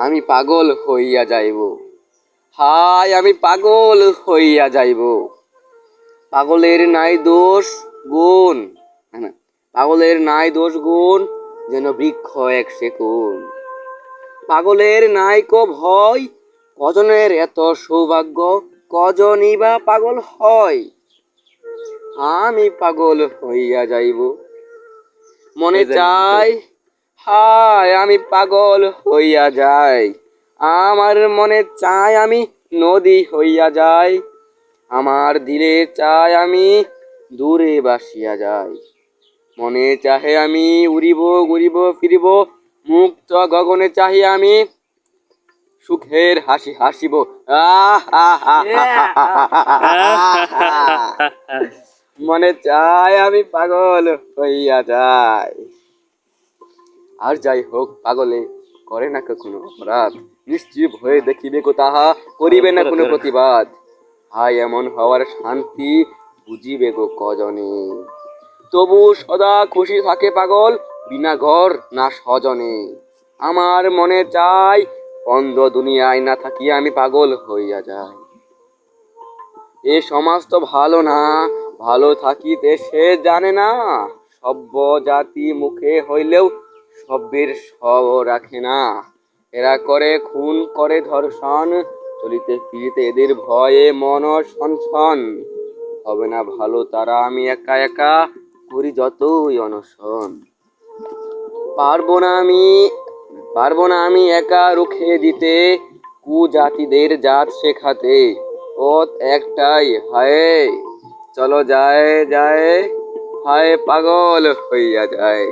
আমি পাগল হইয়া যাইব। হায় আমি পাগল হইয়া যাইব। পাগলের নাই দোষ গুণ, না, পাগলের নাই দোষ গুণ, যেন বৃক্ষ এক সেকুন। পাগলের নাই কো ভয়, কজনের এত সৌভাগ্য, কজনই বা পাগল হয়। আমি পাগল হইয়া যাইব। মনে চাই, হায় আমি পাগল হইয়া যাই। আমার মনে চায় আমি নদী হইয়া যাই। আমার দিলে চাই আমি দূরে বাসিয়া যাই। মনে চাহে আমি উড়িব ঘুরিব ফিরিব, মুক্ত গগনে চাহি আমি সুখের হাসি হাসিব। মনে চায় আমি পাগল হইয়া যাই। আর যাই হোক, পাগলে করে না কখনো অপরাধ, নিশ্চুপ হয়ে দেখিবে গো তাহা, করিবে না কোনো প্রতিবাদ। হায় এমন হওয়ার শান্তি বুঝিবে গো কজনে, তবু সদা খুশি থাকে পাগল, বিনা ঘর না স্বজনে। আমার মনে চাই অন্ধ দুনিয়ায় না থাকি আমি পাগল হইয়া যাই। এ সমাজ তো ভালো না, ভালো থাকিতে সে জানে না। সভ্য জাতি মুখে হইলেও সভ্যের সব রাখে না। এরা করে খুন করে ধর্ষণ, চলিতে ফিরিতে এদের ভয়ে মন সনসন। হবে না ভালো তারা আমি একা একা করি যতই অনশন। পারবো না আমি একা রুখে দিতে, কুজাতিদের জাত শেখাতে। পথ একটাই, হায় চলো যায় যায়, হায় পাগল হইয়া যায়।